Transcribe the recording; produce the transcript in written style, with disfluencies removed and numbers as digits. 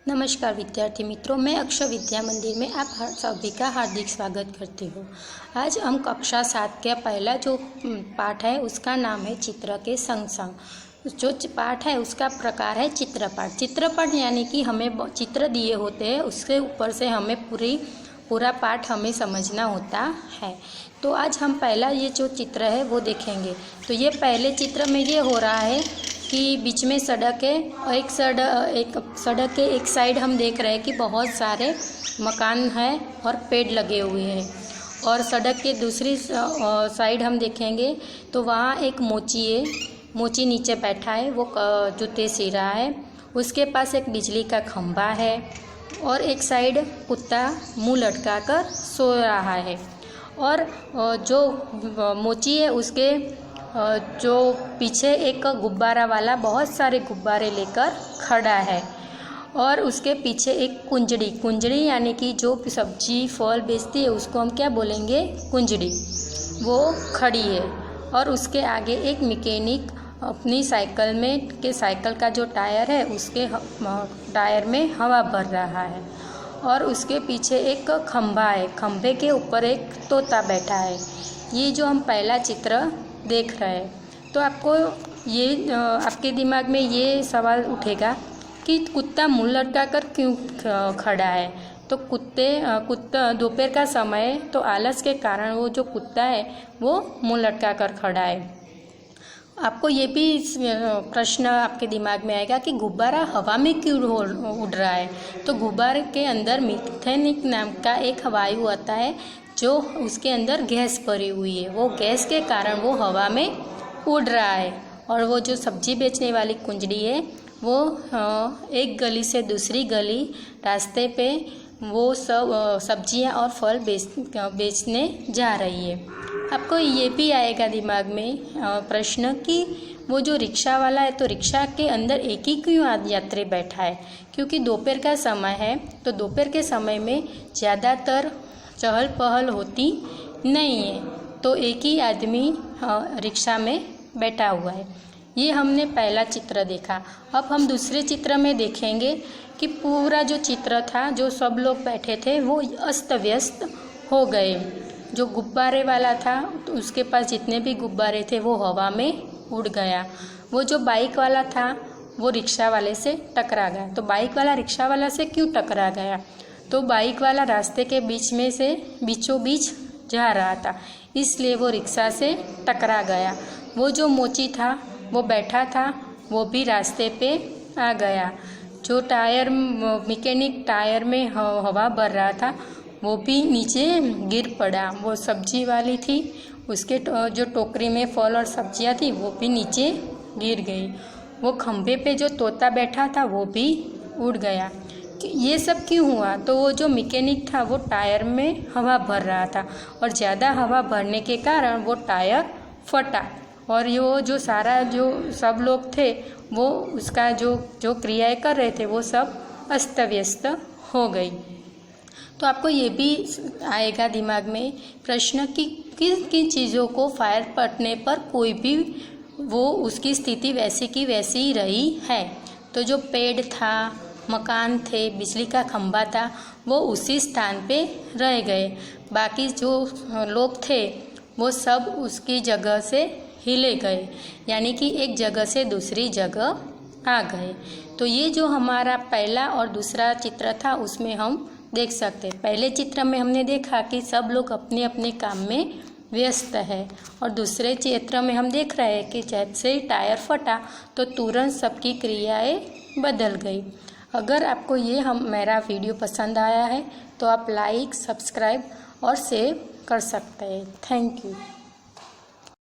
नमस्कार विद्यार्थी मित्रों, मैं अक्षर विद्या मंदिर में आप सभी का हार्दिक स्वागत करती हूँ। आज हम कक्षा 7 का पहला जो पाठ है उसका नाम है चित्र के संग संग। जो पाठ है उसका प्रकार है चित्रपाठ। चित्रपाठ यानी कि हमें चित्र दिए होते हैं, उसके ऊपर से हमें पूरा पाठ हमें समझना होता है। तो आज हम पहला ये जो चित्र है वो देखेंगे। तो ये पहले चित्र में ये हो रहा है कि बीच में सड़क है और एक सड़क के एक साइड हम देख रहे हैं कि बहुत सारे मकान हैं और पेड़ लगे हुए हैं। और सड़क के दूसरी साइड हम देखेंगे तो वहाँ एक मोची है। मोची नीचे बैठा है, वो जूते सी रहा है। उसके पास एक बिजली का खंभा है और एक साइड कुत्ता मुंह लटका कर सो रहा है। और जो मोची है उसके जो पीछे एक गुब्बारा वाला बहुत सारे गुब्बारे लेकर खड़ा है। और उसके पीछे एक कुंजड़ी यानी कि जो सब्जी फल बेचती है उसको हम क्या बोलेंगे, कुंजड़ी, वो खड़ी है। और उसके आगे एक मैकेनिक अपनी साइकिल का जो टायर है उसके टायर में हवा भर रहा है। और उसके पीछे एक खंभा है, खंभे के ऊपर एक तोता बैठा है। ये जो हम पहला चित्र देख रहे हैं तो आपको ये आपके दिमाग में ये सवाल उठेगा कि कुत्ता मुंह लटका कर क्यों खड़ा है। तो कुत्ता दोपहर का समय है तो आलस के कारण वो जो कुत्ता है वो मुंह लटका कर खड़ा है। आपको ये भी प्रश्न आपके दिमाग में आएगा कि गुब्बारा हवा में क्यों उड़ रहा है। तो गुब्बारे के अंदर मीथेनिक नाम का एक वायु आता है जो उसके अंदर गैस भरी हुई है। वो गैस के कारण वो हवा में उड़ रहा है। और वो जो सब्जी बेचने वाली कुंजड़ी है वो एक गली से दूसरी गली रास्ते पे वो सब सब्जियां और फल बेचने जा रही है। आपको ये भी आएगा दिमाग में प्रश्न कि वो जो रिक्शा वाला है तो रिक्शा के अंदर एक ही क्यों यात्री बैठा है। क्योंकि दोपहर का समय है तो दोपहर के समय में ज़्यादातर चहल पहल होती नहीं है, तो एक ही आदमी रिक्शा में बैठा हुआ है। ये हमने पहला चित्र देखा। अब हम दूसरे चित्र में देखेंगे कि पूरा जो चित्र था, जो सब लोग बैठे थे वो अस्त व्यस्त हो गए। जो गुब्बारे वाला था तो उसके पास जितने भी गुब्बारे थे वो हवा में उड़ गया। वो जो बाइक वाला था वो रिक्शा वाले से टकरा गया। तो बाइक वाला रिक्शा वाला से क्यों टकरा गया, तो बाइक वाला रास्ते के बीच में से बीचों बीच जा रहा था, इसलिए वो रिक्शा से टकरा गया। वो जो मोची था वो बैठा था, वो भी रास्ते पे आ गया। जो मैकेनिक टायर में हवा भर रहा था वो भी नीचे गिर पड़ा। वो सब्जी वाली थी, उसके जो टोकरी में फल और सब्जियां थी वो भी नीचे गिर गई। वो खंभे पे जो तोता बैठा था वो भी उड़ गया। ये सब क्यों हुआ, तो वो जो मैकेनिक था वो टायर में हवा भर रहा था और ज़्यादा हवा भरने के कारण वो टायर फटा। और ये जो सब लोग थे वो उसका जो क्रियाएं कर रहे थे वो सब अस्त व्यस्त हो गई। तो आपको ये भी आएगा दिमाग में प्रश्न कि किन चीज़ों को फायर पड़ने पर कोई भी वो उसकी स्थिति वैसी की वैसी ही रही है। तो जो पेड़ था, मकान थे, बिजली का खंभा था, वो उसी स्थान पे रह गए। बाकी जो लोग थे वो सब उसकी जगह से हिले गए, यानी कि एक जगह से दूसरी जगह आ गए। तो ये जो हमारा पहला और दूसरा चित्र था उसमें हम देख सकते हैं। पहले चित्र में हमने देखा कि सब लोग अपने अपने काम में व्यस्त है। और दूसरे चित्र में हम देख रहे हैं कि जैसे ही टायर फटा तो तुरंत सबकी क्रियाएं बदल गई। अगर आपको मेरा वीडियो पसंद आया है तो आप लाइक, सब्सक्राइब और शेयर कर सकते हैं। Thank you.